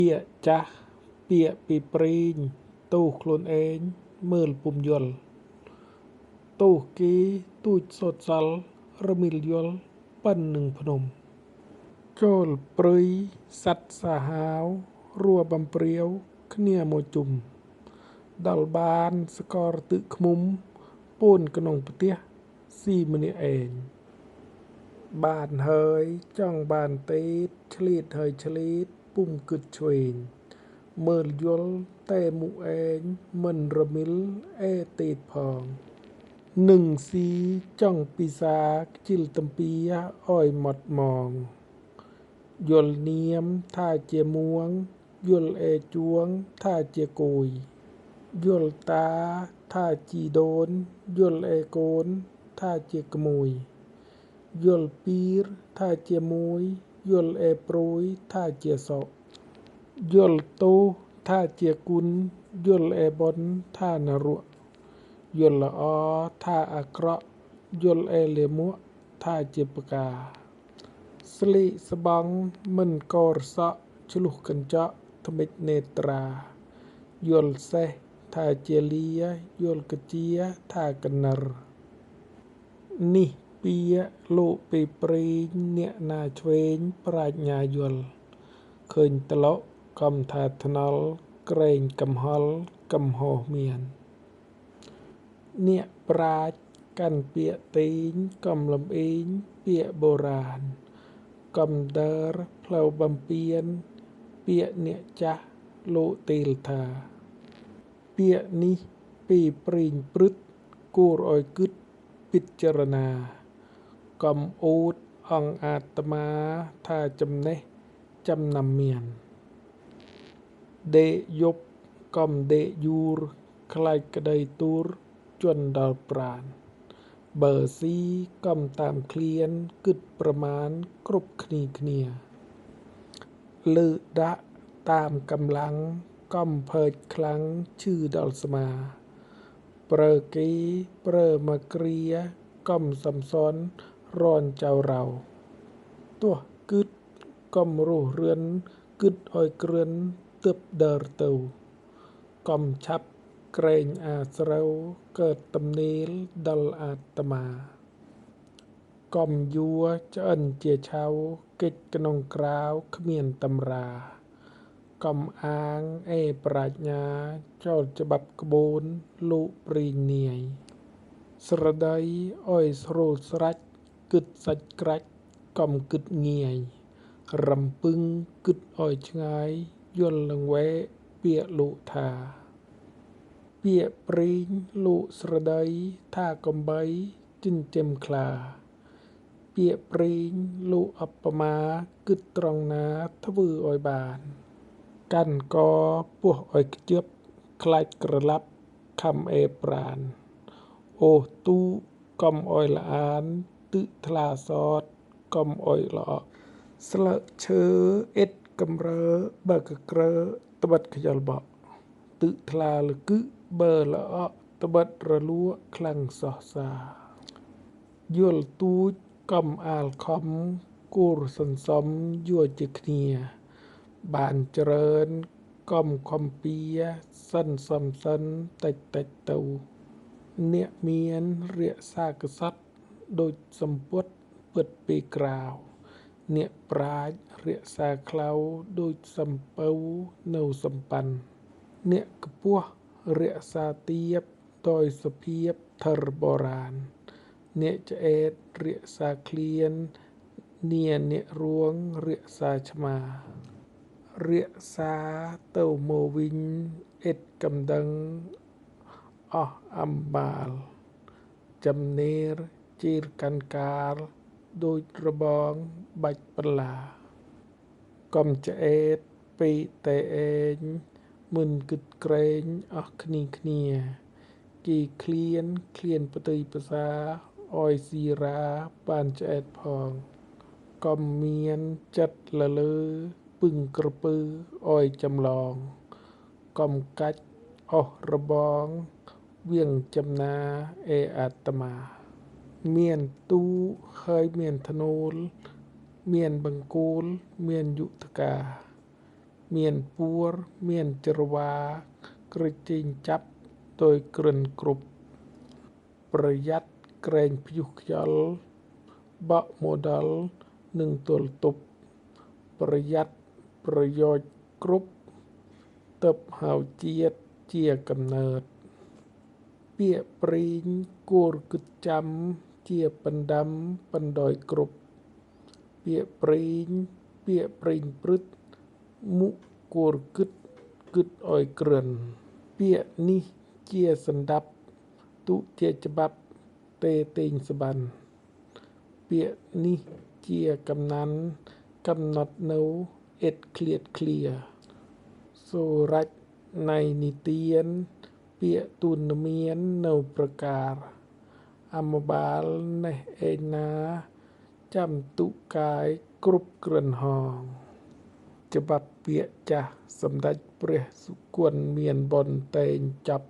ពាក្យចាស់ពាក្យពីព្រេងទូសខ្លួនឯងមើលពុំយល់ទូសគេទូចសូត្រសល់រមិលយល់ប៉ិននឹងភ្នំចូលព្រៃសត្វសាហាវរួបំព្រាវគ្នាមកជុំដល់បានស្ករទឹកឃ្មុំពូនក្នុងផ្ទះស៊ីម្នាក់ឯងបានហើយចង់បានទេឆ្លៀតហើយឆ្លៀតពុំគិតឆ្វេងមើលយល់តែមុខឯងមិនរមិលឯទេតផងនឹងស៊ីចង់ពិសាខ្ជិលទំពាឲ្យម៉ត់ម៉ងយល់នាមថាជាមួងយល់ឯជួងថាជាគួយយល់តាថាជីដូនយល់ឯកូនថាជាក្មួយយល់ពៀរថាជាមួយយល់ឯព្រួយថាជាសក់យល់ទោសថាជាគុណយល់ឯបុណ្យថានរកយល់ល្អថាអាក្រក់យល់ឯលាមកថាជាផ្កាស្លៀកស្បង់មិនកោរសក់ឆ្លុះកញ្ចក់ថ្មិចនេត្រាយល់សេះថាជាលាយល់កជាថាកនិរនេះពាក្យលោកពីព្រេងអ្នកណាឆ្វេងប្រាជ្ញាយល់ឃើញត្លុកកំថាថ្នល់ក្រែងកំហល់កំហុសមានអ្នកប្រាជ្ញកាន់ពាក្យទេងកំលំអេងពាក្យបុរាណកំដើរផ្លូវបំពានពាក្យអ្នកចាស់លោកទេលថាពាក្យនេះពីព្រេងព្រឹត្តគួរឲ្យគិតពិចារណាកំអួតអង្គអាត្មាថាចំណេះចំណាំមានដេកយប់កំដេកយូរខ្លាចក្តីទូរជន់ដល់ប្រាណបើស៊ីកំតាមឃ្លានគិតប្រមាណគ្រប់គ្នាលើដាក់តាមកម្លាំងកំភើចខ្លាំងឈឺដល់ស្មាប្រើគេប្រើមកគ្រាកំសំសន់រនចៅរៅទោះគិតកំរស់រឿនគិតឲ្យគ្រឿនទើបដើរទៅកំឆាប់ក្រែងអាស្រូវកើតទំនេលដល់អាត្មាកំយួរឆ្អិនជាឆៅកិច្ចក្នុងក្រាវគ្មានតម្រាកំអាងឯប្រាជ្ញាចោលច្បាប់ក្បូនលោកព្រេងនាយស្រដីឲ្យស្រួលស្រេចគិតសាច់ក្រាច់កំគិតងាយរំពឹងគិតឲ្យឆ្ងាយយល់នឹងវែកពាក្យលោកថាពាក្យព្រេងលោកស្រដីថាកំបីចិញ្ចឹមខ្លាពាក្យព្រេងលោកអបមាគិតត្រង់ណាធ្វើឲ្យបានកាន់កពោះឲ្យខ្ជិបខ្លាចក្រឡាប់ខំអេប្រានអូសទូកំអោយល្អានទឹកថ្លាសតកំអោយល្អក់ស្លឹកឈើអ៊ិតកំរើបើកក្រើត្បិតខ្យល់បក់ទឹកថ្លាលកឹបើល្អក់ត្បិតរលួកខ្លាំងសោះសាយល់ទូចកំអាលខំគូរសន្សំយួរជាគ្នាបានច្រើនកំខំពៀសិនសំសិនតិចទៅអ្នកមានរក្សាកសត់ដូចសម្ពុតពិតពីក្រាវអ្នកប្រាជ្ញរក្សាខ្លៅដូចសំពៅនៅសំប៉ាន់អ្នកខ្ពស់រក្សាទាបដោយសភាពធរបុរាណអ្នកឆ្អែតរក្សាឃ្លាននាអ្នករួងរក្សាឆ្មារក្សាទៅមកវិញអ៊ិតកំដឹងអស់អំបាលចំណេរជេរកាន់កាលដូចរបងបាច់បន្លាកំឆ្អែតពេកតែឯងមិនគិតក្រែងអស់គ្នាគេឃ្លានផ្ទៃផ្សាឲ្យស៊ីរាបានឆ្អែតផងកំមានចិត្តលលើពឹងក្រពើឲ្យចម្លងកំកាច់អស់របងវៀងចំណាឯអាត្មាមានទូហើយមានធ្នូលមានបង្គោលមានយុទ្ធការ មានពួរមានច្រវាក្រជែងចាប់ដោយគ្រិនគ្រប់ប្រយ័ត្នក្រែងព្យុះខ្យល់បក់ម៉ូដលនិងទល់ទប់ប្រយ័ត្នប្រយោជន៍គ្រប់ទើបហៅជាតិជាកំណើតពាក្យព្រេងគួរគិតចាំជាបណ្ដាំបណ្ដោយគ្រប់ពាក្យព្រេងព្រឹត្តមុខគួរគិតឲ្យក្រិនពាក្យនេះជាសណ្ដាប់ទុជាច្បាប់ទេតែងស្បាន់ពាក្យនេះជាកំណាន់កំណត់នៅឥតឃ្លាតឃ្លាសូរ្យនៃនិទានពាក្យទូន្មាននៅប្រការអម្បាលនេះឯណាចាំទុកាយគ្រប់គ្រិនហងច្បាប់ពាក្យចាស់សម្ដេចព្រះសុគន្ធមានបុណ្យតែងចាប់